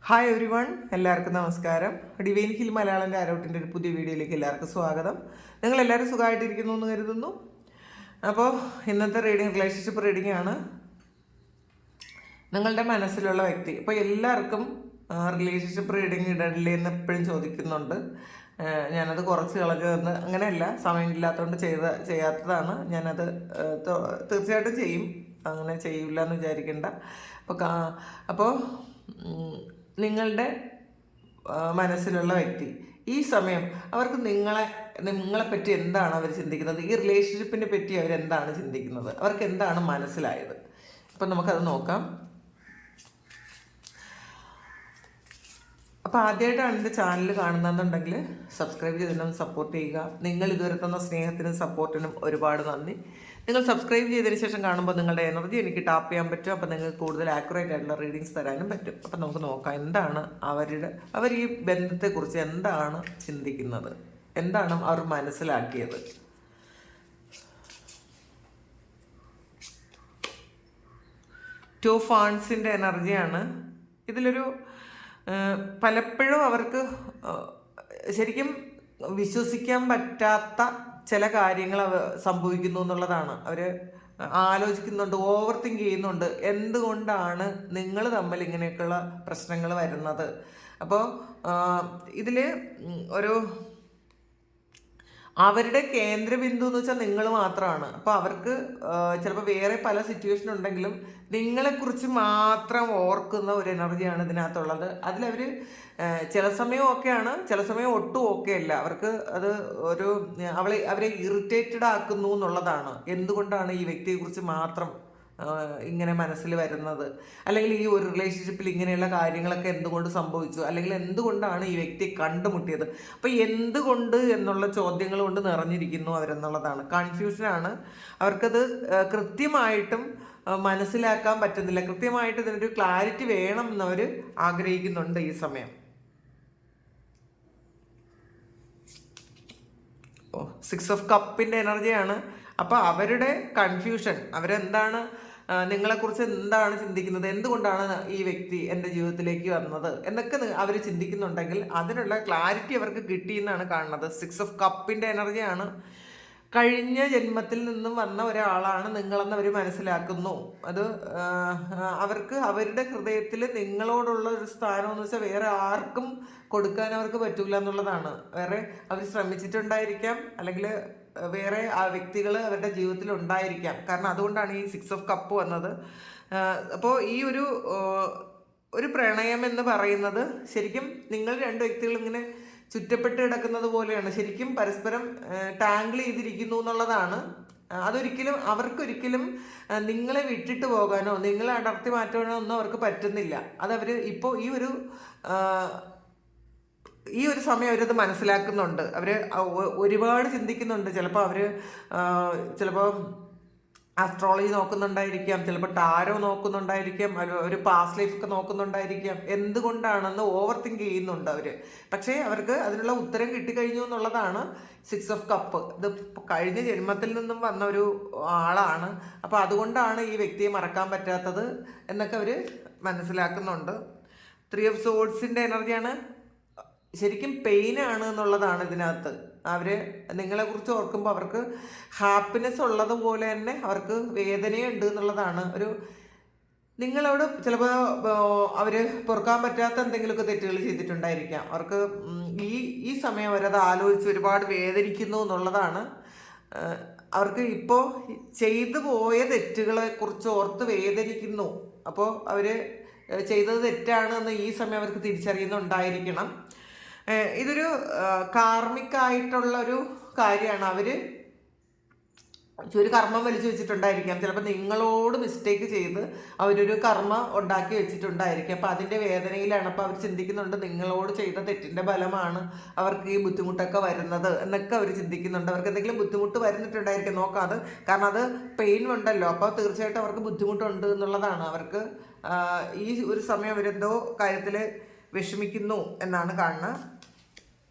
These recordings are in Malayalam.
ഹായ് എവരി വൺ, എല്ലാവർക്കും നമസ്കാരം. ഡിവൈൻ ഹിൽ മലയാളൻ്റെ ആരോട്ടിൻ്റെ ഒരു പുതിയ വീഡിയോയിലേക്ക് എല്ലാവർക്കും സ്വാഗതം. നിങ്ങളെല്ലാവരും സുഖമായിട്ടിരിക്കുന്നു എന്ന് കരുതുന്നു. അപ്പോൾ ഇന്നത്തെ റിലേഷൻഷിപ്പ് റീഡിംഗ് ആണ്. നിങ്ങളുടെ മനസ്സിലുള്ള വ്യക്തി. അപ്പോൾ എല്ലാവർക്കും റിലേഷൻഷിപ്പ് റീഡിംഗ് ഇടണില്ലേ എന്ന് എപ്പോഴും ചോദിക്കുന്നുണ്ട്. ഞാനത് കുറച്ച് കളഞ്ഞതെന്ന് അങ്ങനെയല്ല, സമയമില്ലാത്തതുകൊണ്ട് ചെയ്യാത്തതാണ്. ഞാനത് തീർച്ചയായിട്ടും ചെയ്യും, അങ്ങനെ ചെയ്യില്ല എന്ന് വിചാരിക്കേണ്ട. അപ്പോൾ നിങ്ങളുടെ മനസ്സിലുള്ള വ്യക്തി ഈ സമയം അവർക്ക് നിങ്ങളെപ്പറ്റി എന്താണ് അവർ ചിന്തിക്കുന്നത്, ഈ റിലേഷൻഷിപ്പിനെ പറ്റി അവരെന്താണ് ചിന്തിക്കുന്നത്, അവർക്ക് എന്താണ് മനസ്സിലായത്. അപ്പം നമുക്കത് നോക്കാം. അപ്പോൾ ആദ്യമായിട്ടാണ് എൻ്റെ ചാനൽ കാണുന്നതെന്നുണ്ടെങ്കിൽ സബ്സ്ക്രൈബ് ചെയ്തിട്ടൊന്ന് സപ്പോർട്ട് ചെയ്യുക. നിങ്ങൾ ഇതുവരെ തന്ന സ്നേഹത്തിനും സപ്പോർട്ടിനും ഒരുപാട് നന്ദി. നിങ്ങൾ സബ്സ്ക്രൈബ് ചെയ്തതിന് ശേഷം കാണുമ്പോൾ നിങ്ങളുടെ എനർജി എനിക്ക് ടാപ്പ് ചെയ്യാൻ പറ്റും. അപ്പോൾ നിങ്ങൾക്ക് കൂടുതൽ ആക്യുറേറ്റ് ആയിട്ടുള്ള റീഡിങ്സ് തരാനും പറ്റും. അപ്പം നമുക്ക് നോക്കാം എന്താണ് അവർ ഈ ബന്ധത്തെക്കുറിച്ച് എന്താണ് ചിന്തിക്കുന്നത്, എന്താണ് അവർ മനസ്സിലാക്കിയത്. ടു ഫാൻസിൻ്റെ എനർജിയാണ് ഇതിലൊരു. പലപ്പോഴും അവർക്ക് ശരിക്കും വിശ്വസിക്കാൻ പറ്റാത്ത ചില കാര്യങ്ങൾ സംഭവിക്കുന്നു എന്നുള്ളതാണ്. അവർ ആലോചിക്കുന്നുണ്ട്, ഓവർ തിങ്ക് ചെയ്യുന്നുണ്ട്, എന്തുകൊണ്ടാണ് നിങ്ങൾ തമ്മിൽ ഇങ്ങനെയൊക്കെയുള്ള പ്രശ്നങ്ങൾ വരുന്നത്. അപ്പോൾ ഇതിൽ ഒരു അവരുടെ കേന്ദ്രബിന്ദു എന്ന് വെച്ചാൽ നിങ്ങൾ മാത്രമാണ്. അപ്പോൾ അവർക്ക് ചിലപ്പോൾ വേറെ പല സിറ്റുവേഷൻ ഉണ്ടെങ്കിലും നിങ്ങളെക്കുറിച്ച് മാത്രം ഓർക്കുന്ന ഒരു എനർജിയാണ് ഇതിനകത്തുള്ളത്. അതിലവർ ചില സമയം ഓക്കെയാണ്, ചില സമയം ഒട്ടും ഓക്കെ അല്ല. അവർക്ക് അത് അവരെ ഇറിറ്റേറ്റഡ് ആക്കുന്നു എന്നുള്ളതാണ്. എന്തുകൊണ്ടാണ് ഈ വ്യക്തിയെക്കുറിച്ച് മാത്രം ഇങ്ങനെ മനസ്സിൽ വരുന്നത്, അല്ലെങ്കിൽ ഈ ഒരു റിലേഷൻഷിപ്പിൽ ഇങ്ങനെയുള്ള കാര്യങ്ങളൊക്കെ എന്തുകൊണ്ട് സംഭവിച്ചു, അല്ലെങ്കിൽ എന്തുകൊണ്ടാണ് ഈ വ്യക്തി കണ്ടുമുട്ടിയത്. അപ്പോൾ എന്തുകൊണ്ട് എന്നുള്ള ചോദ്യങ്ങൾ കൊണ്ട് നിറഞ്ഞിരിക്കുന്നു അവരെന്നുള്ളതാണ്. കൺഫ്യൂഷനാണ്. അവർക്കത് കൃത്യമായിട്ടും മനസ്സിലാക്കാൻ പറ്റുന്നില്ല. കൃത്യമായിട്ട് ഇതിനൊരു ക്ലാരിറ്റി വേണം എന്നവർ ആഗ്രഹിക്കുന്നുണ്ട് ഈ സമയം. സിക്സ് ഓഫ് കപ്പിൻ്റെ എനർജിയാണ്. അപ്പോൾ അവരുടെ കൺഫ്യൂഷൻ, അവരെന്താണ് നിങ്ങളെക്കുറിച്ച് എന്താണ് ചിന്തിക്കുന്നത്, എന്തുകൊണ്ടാണ് ഈ വ്യക്തി എൻ്റെ ജീവിതത്തിലേക്ക് വന്നത് എന്നൊക്കെ അവർ ചിന്തിക്കുന്നുണ്ടെങ്കിൽ അതിനുള്ള ക്ലാരിറ്റി അവർക്ക് കിട്ടിയെന്നാണ് കാണുന്നത്. സിക്സ് ഓഫ് കപ്പിൻ്റെ എനർജിയാണ്. കഴിഞ്ഞ ജന്മത്തിൽ നിന്നും വന്ന ഒരാളാണ് നിങ്ങളെന്ന് അവർ മനസ്സിലാക്കുന്നു. അത് അവർക്ക് അവരുടെ ഹൃദയത്തിൽ നിങ്ങളോടുള്ള ഒരു സ്ഥാനം എന്ന് വെച്ചാൽ വേറെ ആർക്കും കൊടുക്കാൻ അവർക്ക് പറ്റില്ല എന്നുള്ളതാണ്. വേറെ അവർ ശ്രമിച്ചിട്ടുണ്ടായിരിക്കാം, അല്ലെങ്കിൽ വേറെ ആ വ്യക്തികൾ അവരുടെ ജീവിതത്തിൽ ഉണ്ടായിരിക്കാം. കാരണം അതുകൊണ്ടാണ് ഈ സിക്സ് ഓഫ് കപ്പ് വന്നത്. അപ്പോൾ ഈ ഒരു പ്രണയം എന്ന് പറയുന്നത് ശരിക്കും നിങ്ങൾ രണ്ട് വ്യക്തികൾ ഇങ്ങനെ ചുറ്റപ്പെട്ട് കിടക്കുന്നത് പോലെയാണ്. ശരിക്കും പരസ്പരം ടാങ്കിൾ ചെയ്തിരിക്കുന്നു എന്നുള്ളതാണ്. അതൊരിക്കലും അവർക്കൊരിക്കലും നിങ്ങളെ വിട്ടിട്ട് പോകാനോ നിങ്ങളെ അടർത്തി മാറ്റാനോ ഒന്നും അവർക്ക് പറ്റുന്നില്ല. അതവർ ഇപ്പോൾ ഈ ഒരു സമയം അവരത് മനസ്സിലാക്കുന്നുണ്ട്. അവർ ഒരുപാട് ചിന്തിക്കുന്നുണ്ട്. ചിലപ്പോൾ ആസ്ട്രോളജി നോക്കുന്നുണ്ടായിരിക്കാം, ചിലപ്പോൾ ടാരോ നോക്കുന്നുണ്ടായിരിക്കാം, ഒരു പാസ്റ്റ് ലൈഫൊക്കെ നോക്കുന്നുണ്ടായിരിക്കാം. എന്തുകൊണ്ടാണെന്ന് ഓവർ തിങ്ക് ചെയ്യുന്നുണ്ട് അവർ. പക്ഷേ അവർക്ക് അതിനുള്ള ഉത്തരം കിട്ടിക്കഴിഞ്ഞു എന്നുള്ളതാണ് സിക്സ് ഓഫ് കപ്പ്. ഇത് കഴിഞ്ഞ ജന്മത്തിൽ നിന്നും വന്ന ഒരു ആളാണ്. അപ്പോൾ അതുകൊണ്ടാണ് ഈ വ്യക്തിയെ മറക്കാൻ പറ്റാത്തത് എന്നൊക്കെ അവർ മനസ്സിലാക്കുന്നുണ്ട്. 3 ഓഫ് സോഡ്സിൻ്റെ എനർജിയാണ്. ശരിക്കും പെയിനാണ് എന്നുള്ളതാണ് ഇതിനകത്ത്. നിങ്ങളെക്കുറിച്ച് ഓർക്കുമ്പോൾ അവർക്ക് ഹാപ്പിനെസ് ഉള്ളതുപോലെ തന്നെ അവർക്ക് വേദനയുണ്ട് എന്നുള്ളതാണ്. നിങ്ങളോട് ചിലപ്പോൾ അവർ പൊറുക്കാൻ പറ്റാത്ത എന്തെങ്കിലുമൊക്കെ തെറ്റുകൾ ചെയ്തിട്ടുണ്ടായിരിക്കാം. അവർക്ക് ഈ സമയം അവരത് ആലോചിച്ച് ഒരുപാട് വേദനിക്കുന്നു എന്നുള്ളതാണ്. അവർക്ക് ഇപ്പോൾ ചെയ്തു പോയ തെറ്റുകളെ കുറിച്ച് ഓർത്ത് വേദനിക്കുന്നു. അപ്പോൾ അവർ ചെയ്തത് തെറ്റാണെന്ന് ഈ സമയം അവർക്ക് തിരിച്ചറിയുന്നുണ്ടായിരിക്കണം. ഇതൊരു കാർമികമായിട്ടുള്ളൊരു കാര്യമാണ്. ഒരു കർമ്മം വലിച്ചു വെച്ചിട്ടുണ്ടായിരിക്കാം. ചിലപ്പോൾ നിങ്ങളോട് മിസ്റ്റേക്ക് ചെയ്ത് അവരൊരു കർമ്മ ഉണ്ടാക്കി വെച്ചിട്ടുണ്ടായിരിക്കും. അപ്പോൾ അതിൻ്റെ വേദനയിലാണ്. അപ്പോൾ അവർ ചിന്തിക്കുന്നുണ്ട് നിങ്ങളോട് ചെയ്ത തെറ്റിൻ്റെ ഫലമാണ് അവർക്ക് ഈ ബുദ്ധിമുട്ടൊക്കെ വരുന്നത് എന്നൊക്കെ അവർ ചിന്തിക്കുന്നുണ്ട്. അവർക്ക് എന്തെങ്കിലും ബുദ്ധിമുട്ട് വരുന്നിട്ടുണ്ടായിരിക്കും, നോക്കാതെ. കാരണം അത് പെയിൻ ഉണ്ടല്ലോ. അപ്പോൾ തീർച്ചയായിട്ടും അവർക്ക് ബുദ്ധിമുട്ടുണ്ട് എന്നുള്ളതാണ്. അവർക്ക് ഈ ഒരു സമയം അവരെന്തോ കാര്യത്തിൽ വിഷമിക്കുന്നു എന്നാണ് കാണുന്നത്.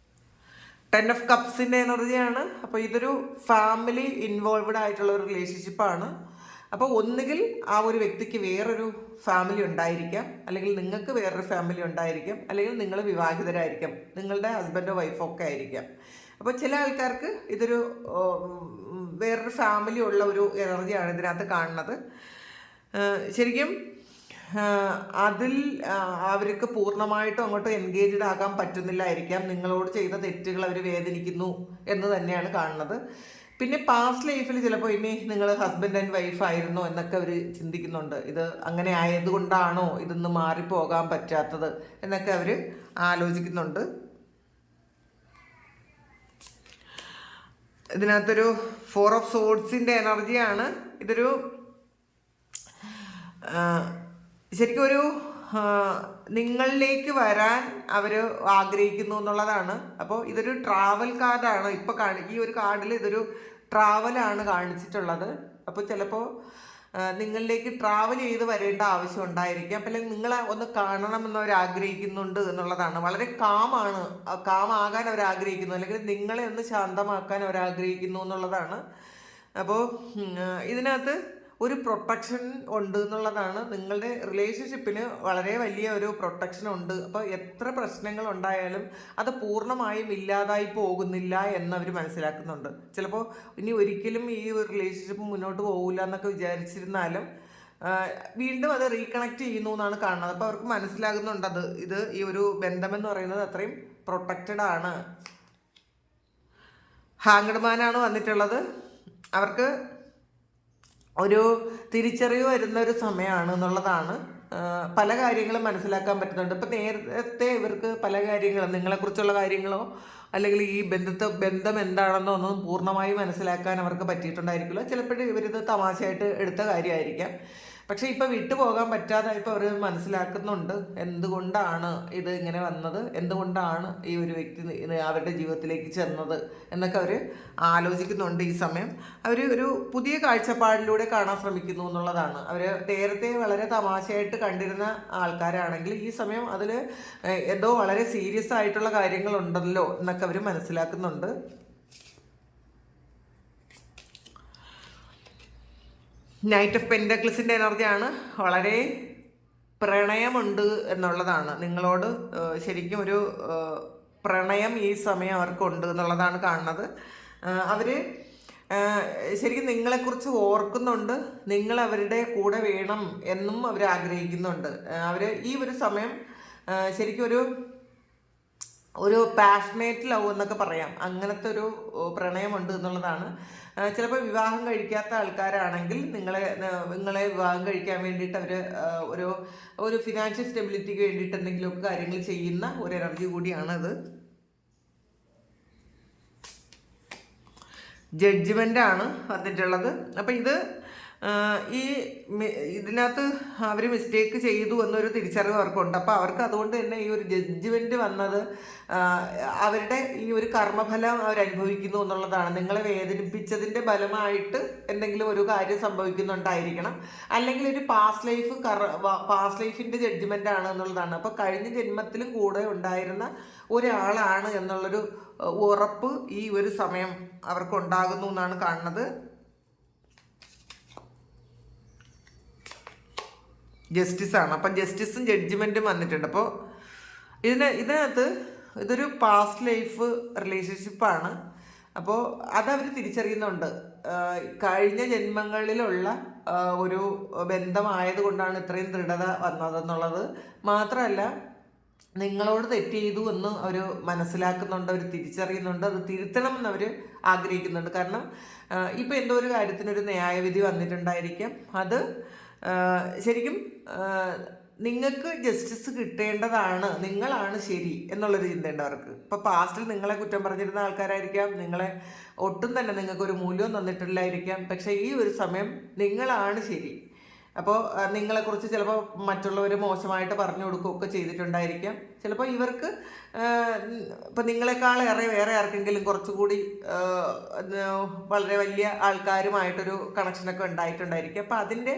10 ഓഫ് കപ്സിൻ്റെ എനർജിയാണ്. അപ്പോൾ ഇതൊരു ഫാമിലി ഇൻവോൾവ്ഡ് ആയിട്ടുള്ള ഒരു റിലേഷൻഷിപ്പാണ്. അപ്പോൾ ഒന്നുകിൽ ആ ഒരു വ്യക്തിക്ക് വേറൊരു ഫാമിലി ഉണ്ടായിരിക്കാം, അല്ലെങ്കിൽ നിങ്ങൾക്ക് വേറൊരു ഫാമിലി ഉണ്ടായിരിക്കാം, അല്ലെങ്കിൽ നിങ്ങൾ വിവാഹിതരായിരിക്കാം, നിങ്ങളുടെ ഹസ്ബൻഡോ വൈഫോ ഒക്കെ ആയിരിക്കാം. അപ്പോൾ ചില ആൾക്കാർക്ക് ഇതൊരു വേറൊരു ഫാമിലി ഉള്ള ഒരു എനർജിയാണ് ഇതിനകത്ത് കാണുന്നത്. ശരിക്കും അതിൽ അവർക്ക് പൂർണ്ണമായിട്ടും അങ്ങോട്ട് എൻഗേജ്ഡ് ആകാൻ പറ്റുന്നില്ലായിരിക്കാം. നിങ്ങളോട് ചെയ്ത തെറ്റുകൾ അവർ വേദനിക്കുന്നു എന്ന് തന്നെയാണ് കാണുന്നത്. പിന്നെ പാസ്റ്റ് ലൈഫിൽ ചിലപ്പോൾ ഇനി നിങ്ങൾ ഹസ്ബൻഡ് ആൻഡ് വൈഫ് ആയിരുന്നോ എന്നൊക്കെ അവർ ചിന്തിക്കുന്നുണ്ട്. ഇത് അങ്ങനെ ആയതുകൊണ്ടാണോ ഇതൊന്ന് മാറിപ്പോകാൻ പറ്റാത്തത് എന്നൊക്കെ അവർ ആലോചിക്കുന്നുണ്ട്. ഇതിനകത്തൊരു 4 ഓഫ് സോഡ്സിൻ്റെ എനർജിയാണ്. ഇതൊരു ശരിക്കും ഒരു നിങ്ങളിലേക്ക് വരാൻ അവർ ആഗ്രഹിക്കുന്നു എന്നുള്ളതാണ്. അപ്പോൾ ഇതൊരു ട്രാവൽ കാർഡാണ്. ഇപ്പോൾ ഈ ഒരു കാർഡിൽ ഇതൊരു ട്രാവലാണ് കാണിച്ചിട്ടുള്ളത്. അപ്പോൾ ചിലപ്പോൾ നിങ്ങളിലേക്ക് ട്രാവൽ ചെയ്ത് വരേണ്ട ആവശ്യം ഉണ്ടായിരിക്കാം, അല്ലെങ്കിൽ നിങ്ങളെ ഒന്ന് കാണണമെന്ന് അവർ ആഗ്രഹിക്കുന്നുണ്ട് എന്നുള്ളതാണ്. വളരെ കാമാകാൻ അവർ ആഗ്രഹിക്കുന്നു, അല്ലെങ്കിൽ നിങ്ങളെ ഒന്ന് ശാന്തമാക്കാൻ അവർ ആഗ്രഹിക്കുന്നു എന്നുള്ളതാണ്. അപ്പോൾ ഇതിനകത്ത് ഒരു പ്രൊട്ടക്ഷൻ ഉണ്ട് എന്നുള്ളതാണ്. നിങ്ങളുടെ റിലേഷൻഷിപ്പിന് വളരെ വലിയ ഒരു പ്രൊട്ടക്ഷൻ ഉണ്ട്. അപ്പോൾ എത്ര പ്രശ്നങ്ങൾ ഉണ്ടായാലും അത് പൂർണ്ണമായും ഇല്ലാതായി പോകുന്നില്ല എന്നവർ മനസ്സിലാക്കുന്നുണ്ട്. ചിലപ്പോൾ ഇനി ഒരിക്കലും ഈ ഒരു റിലേഷൻഷിപ്പ് മുന്നോട്ട് പോകില്ല എന്നൊക്കെ വിചാരിച്ചിരുന്നാലും വീണ്ടും അത് റീകണക്ട് ചെയ്യുന്നു എന്നാണ് കാണുന്നത്. അപ്പോൾ അവർക്ക് മനസ്സിലാകുന്നുണ്ട് ഇത് ഈ ഒരു ബന്ധമെന്ന് പറയുന്നത് അത്രയും പ്രൊട്ടക്റ്റഡ് ആണ്. ഹാങ്ഡ് മാനാണ് വന്നിട്ടുള്ളത്. അവർക്ക് ഒരു തിരിച്ചറിവ് വരുന്ന ഒരു സമയമാണ് എന്നുള്ളതാണ്. പല കാര്യങ്ങളും മനസ്സിലാക്കാൻ പറ്റുന്നുണ്ട്. ഇപ്പം നേരത്തെ ഇവർക്ക് പല കാര്യങ്ങളും നിങ്ങളെക്കുറിച്ചുള്ള കാര്യങ്ങളോ അല്ലെങ്കിൽ ഈ ബന്ധം എന്താണെന്നോ ഒന്നും പൂർണ്ണമായി മനസ്സിലാക്കാൻ അവർക്ക് പറ്റിയിട്ടുണ്ടായിരിക്കില്ല. ചിലപ്പോൾ ഇവരിത് തമാശയായിട്ട് എടുത്ത കാര്യമായിരിക്കാം. പക്ഷേ ഇപ്പോൾ വിട്ടുപോകാൻ പറ്റാതായപ്പോൾ അവർ മനസ്സിലാക്കുന്നുണ്ട് എന്തുകൊണ്ടാണ് ഇത് ഇങ്ങനെ വന്നത്, എന്തുകൊണ്ടാണ് ഈ ഒരു വ്യക്തി അവരുടെ ജീവിതത്തിലേക്ക് ചെന്നത് എന്നൊക്കെ അവർ ആലോചിക്കുന്നുണ്ട്. ഈ സമയം അവർ ഒരു പുതിയ കാഴ്ചപ്പാടിലൂടെ കാണാൻ ശ്രമിക്കുന്നു എന്നുള്ളതാണ്. അവർ നേരത്തെ വളരെ തമാശയായിട്ട് കണ്ടിരുന്ന ആൾക്കാരാണെങ്കിൽ ഈ സമയം അതിൽ എന്തോ വളരെ സീരിയസ് ആയിട്ടുള്ള കാര്യങ്ങളുണ്ടല്ലോ എന്നൊക്കെ അവർ മനസ്സിലാക്കുന്നുണ്ട്. നൈറ്റ് ഓഫ് പെൻറ്റക്കിൾസിൻ്റെ എനർജിയാണ്. വളരെ പ്രണയമുണ്ട് എന്നുള്ളതാണ്. നിങ്ങളോട് ശരിക്കും ഒരു പ്രണയം ഈ സമയം അവർക്കുണ്ട് എന്നുള്ളതാണ് കാണുന്നത്. അവർ ശരിക്കും നിങ്ങളെക്കുറിച്ച് ഓർക്കുന്നുണ്ട്, നിങ്ങൾ അവരുടെ കൂടെ വേണം എന്നും അവർ ആഗ്രഹിക്കുന്നുണ്ട്. അവർ ഈ ഒരു സമയം ശരിക്കും ഒരു പാഷനേറ്റ് ലവ് എന്നൊക്കെ പറയാം, അങ്ങനത്തെ ഒരു പ്രണയമുണ്ട് എന്നുള്ളതാണ്. ചിലപ്പോൾ വിവാഹം കഴിക്കാത്ത ആൾക്കാരാണെങ്കിൽ നിങ്ങളെ വിവാഹം കഴിക്കാൻ വേണ്ടിയിട്ട് അവർ ഒരു ഫിനാൻഷ്യൽ സ്റ്റെബിലിറ്റിക്ക് വേണ്ടിയിട്ട് എന്തെങ്കിലുമൊക്കെ കാര്യങ്ങൾ ചെയ്യുന്ന ഒരു എനർജി കൂടിയാണത്. ജഡ്ജ്മെൻ്റാണ് വന്നിട്ടുള്ളത്. അപ്പം ഇതിനകത്ത് അവർ മിസ്റ്റേക്ക് ചെയ്തു എന്നൊരു തിരിച്ചറിവ് അവർക്കുണ്ട്. അപ്പോൾ അവർക്ക് അതുകൊണ്ട് തന്നെ ഈ ഒരു ജഡ്ജ്മെൻറ്റ് വന്നത് അവരുടെ ഈ ഒരു കർമ്മഫലം അവരനുഭവിക്കുന്നു എന്നുള്ളതാണ്. നിങ്ങളെ വേദനിപ്പിച്ചതിൻ്റെ ഫലമായിട്ട് എന്തെങ്കിലും ഒരു കാര്യം സംഭവിക്കുന്നുണ്ടായിരിക്കണം, അല്ലെങ്കിൽ ഒരു പാസ്റ്റ് ലൈഫിൻ്റെ ജഡ്ജ്മെൻ്റ് ആണ് എന്നുള്ളതാണ്. അപ്പോൾ കഴിഞ്ഞ ജന്മത്തിലും കൂടെ ഉണ്ടായിരുന്ന ഒരാളാണ് എന്നുള്ളൊരു ഉറപ്പ് ഈ ഒരു സമയം അവർക്കുണ്ടാകുന്നു എന്നാണ് കാണുന്നത്. ജസ്റ്റിസാണ്. അപ്പം ജസ്റ്റിസും ജഡ്ജ്മെൻറ്റും വന്നിട്ടുണ്ട്. അപ്പോൾ ഇതിനകത്ത് ഇതൊരു പാസ്റ്റ് ലൈഫ് റിലേഷൻഷിപ്പാണ്. അപ്പോൾ അതവർ തിരിച്ചറിയുന്നുണ്ട്. കഴിഞ്ഞ ജന്മങ്ങളിലുള്ള ഒരു ബന്ധമായത് കൊണ്ടാണ് ഇത്രയും ദൃഢത വന്നതെന്നുള്ളത് മാത്രമല്ല, നിങ്ങളോട് തെറ്റ് ചെയ്തു എന്ന് അവർ മനസ്സിലാക്കുന്നുണ്ട്, അവർ തിരിച്ചറിയുന്നുണ്ട്, അത് തിരുത്തണമെന്ന് അവർ ആഗ്രഹിക്കുന്നുണ്ട്. കാരണം ഇപ്പോൾ എന്തോ ഒരു കാര്യത്തിനൊരു ന്യായവിധി വന്നിട്ടുണ്ടായിരിക്കാം. അത് ശരിക്കും നിങ്ങൾക്ക് ജസ്റ്റിസ് കിട്ടേണ്ടതാണ്, നിങ്ങളാണ് ശരി എന്നുള്ളൊരു ചിന്തയുണ്ട് അവർക്ക്. ഇപ്പോൾ പാസ്റ്റിൽ നിങ്ങളെ കുറ്റം പറഞ്ഞിരുന്ന ആൾക്കാരായിരിക്കാം, നിങ്ങളെ ഒട്ടും തന്നെ നിങ്ങൾക്കൊരു മൂല്യവും തന്നിട്ടില്ലായിരിക്കാം. പക്ഷേ ഈ ഒരു സമയം നിങ്ങളാണ് ശരി. അപ്പോൾ നിങ്ങളെക്കുറിച്ച് ചിലപ്പോൾ മറ്റുള്ളവർ മോശമായിട്ട് പറഞ്ഞു കൊടുക്കുകയൊക്കെ ചെയ്തിട്ടുണ്ടായിരിക്കാം. ചിലപ്പോൾ ഇവർക്ക് ഇപ്പം നിങ്ങളെക്കാളേറെ വേറെ ആർക്കെങ്കിലും കുറച്ചുകൂടി വളരെ വലിയ ആൾക്കാരുമായിട്ടൊരു കണക്ഷനൊക്കെ ഉണ്ടായിട്ടുണ്ടായിരിക്കും. അപ്പോൾ അതിൻ്റെ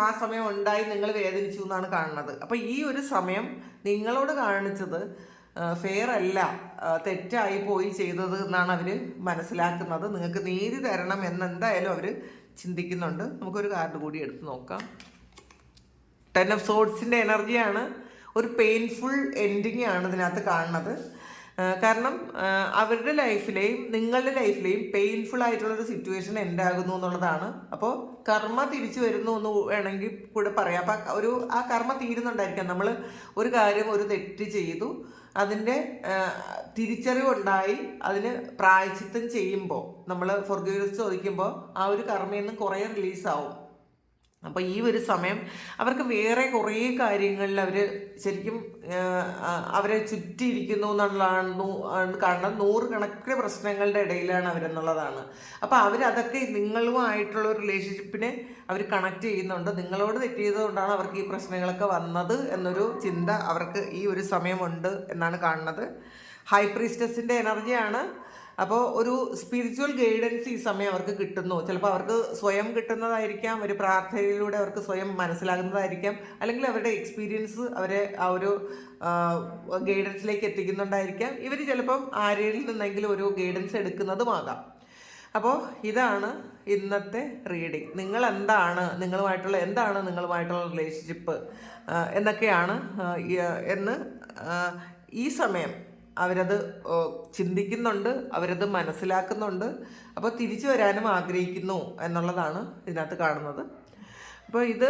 ആ സമയം ഉണ്ടായി നിങ്ങൾ വേദനിച്ചു എന്നാണ് കാണുന്നത്. അപ്പോൾ ഈ ഒരു സമയം നിങ്ങളോട് കാണിച്ചത് ഫെയർ അല്ല, തെറ്റായി പോയി ചെയ്തത് എന്നാണ് അവർ മനസ്സിലാക്കുന്നത്. നിങ്ങൾക്ക് നീതി തരണം എന്നെന്തായാലും അവർ ചിന്തിക്കുന്നുണ്ട്. നമുക്കൊരു കാർഡ് കൂടി എടുത്ത് നോക്കാം. 10 ഓഫ് സോഡ്സിൻ്റെ എനർജിയാണ്. ഒരു പെയിൻഫുൾ എൻഡിങ് ആണ് ഇതിനകത്ത് കാണുന്നത്. കാരണം അവരുടെ ലൈഫിലെയും നിങ്ങളുടെ ലൈഫിലെയും പെയിൻഫുൾ ആയിട്ടുള്ളൊരു സിറ്റുവേഷൻ എൻഡാകുന്നു എന്നുള്ളതാണ്. അപ്പോൾ കർമ്മ തിരിച്ചു വരുന്നു എന്ന് വേണമെങ്കിൽ കൂടെ പറയാം. അപ്പം ആ കർമ്മ തീരുന്നുണ്ടായിരിക്കാം. നമ്മൾ ഒരു കാര്യം, ഒരു തെറ്റ് ചെയ്തു, അതിൻ്റെ തിരിച്ചറിവുണ്ടായി, അതിന് പ്രായശ്ചിത്തം ചെയ്യുമ്പോൾ, നമ്മൾ ഫോർഗിവ്നെസ് ചോദിക്കുമ്പോൾ ആ ഒരു കർമ്മയിൽ നിന്ന് കുറേ റിലീസാവും. അപ്പോൾ ഈ ഒരു സമയം അവർക്ക് വേറെ കുറേ കാര്യങ്ങളിൽ അവർ ശരിക്കും അവരെ ചുറ്റിയിരിക്കുന്നു എന്നുള്ളതാണ് കാണുന്നത്. 100 കണക്കിന് പ്രശ്നങ്ങളുടെ ഇടയിലാണ് അവരെന്നുള്ളതാണ്. അപ്പോൾ അവരതൊക്കെ നിങ്ങളുമായിട്ടുള്ള ഒരു റിലേഷൻഷിപ്പിനെ അവർ കണക്ട് ചെയ്യുന്നുണ്ട്. നിങ്ങളോട് തെറ്റ് ചെയ്തുകൊണ്ടാണ് അവർക്ക് ഈ പ്രശ്നങ്ങളൊക്കെ വന്നത് എന്നൊരു ചിന്ത അവർക്ക് ഈ ഒരു സമയമുണ്ട് എന്നാണ് കാണുന്നത്. ഹൈ പ്രീസ്റ്റസിൻ്റെ എനർജിയാണ്. അപ്പോൾ ഒരു സ്പിരിച്വൽ ഗൈഡൻസ് ഈ സമയം അവർക്ക് കിട്ടുന്നു. ചിലപ്പോൾ അവർക്ക് സ്വയം കിട്ടുന്നതായിരിക്കാം, ഒരു പ്രാർത്ഥനയിലൂടെ അവർക്ക് സ്വയം മനസ്സിലാകുന്നതായിരിക്കാം, അല്ലെങ്കിൽ അവരുടെ എക്സ്പീരിയൻസ് അവരെ ആ ഒരു ഗൈഡൻസിലേക്ക് എത്തിക്കുന്നുണ്ടായിരിക്കാം. ഇവർ ചിലപ്പം ആരിൽ നിന്നെങ്കിലും ഒരു ഗൈഡൻസ് എടുക്കുന്നതുമാകാം. അപ്പോൾ ഇതാണ് ഇന്നത്തെ റീഡിങ്. നിങ്ങളുമായിട്ടുള്ള റിലേഷൻഷിപ്പ് എന്നൊക്കെയാണ് എന്ന് ഈ സമയം അവരത് ചിന്തിക്കുന്നുണ്ട്, അവരത് മനസ്സിലാക്കുന്നുണ്ട്. അപ്പോൾ തിരിച്ചു വരാനും ആഗ്രഹിക്കുന്നു എന്നുള്ളതാണ് ഇതിനകത്ത് കാണുന്നത്. അപ്പോൾ ഇത്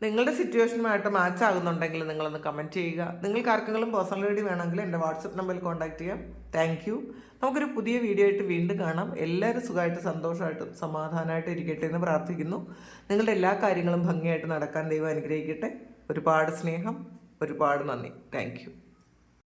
നിങ്ങളുടെ സിറ്റുവേഷനുമായിട്ട് മാച്ച് ആകുന്നുണ്ടെങ്കിൽ നിങ്ങളൊന്ന് കമൻറ്റ് ചെയ്യുക. നിങ്ങൾക്ക് ആർക്കെങ്കിലും പേഴ്സണൽ റീഡിംഗ് വേണമെങ്കിൽ എൻ്റെ വാട്സപ്പ് നമ്പറിൽ കോൺടാക്റ്റ് ചെയ്യാം. Thank you. നമുക്കൊരു പുതിയ വീഡിയോ ആയിട്ട് വീണ്ടും കാണാം. എല്ലാവരും സുഖമായിട്ട് സന്തോഷമായിട്ടും സമാധാനമായിട്ട് ഇരിക്കട്ടെ എന്ന് പ്രാർത്ഥിക്കുന്നു. നിങ്ങളുടെ എല്ലാ കാര്യങ്ങളും ഭംഗിയായിട്ട് നടക്കാൻ ദൈവം അനുഗ്രഹിക്കട്ടെ. ഒരുപാട് സ്നേഹം, ഒരുപാട് നന്ദി. Thank you.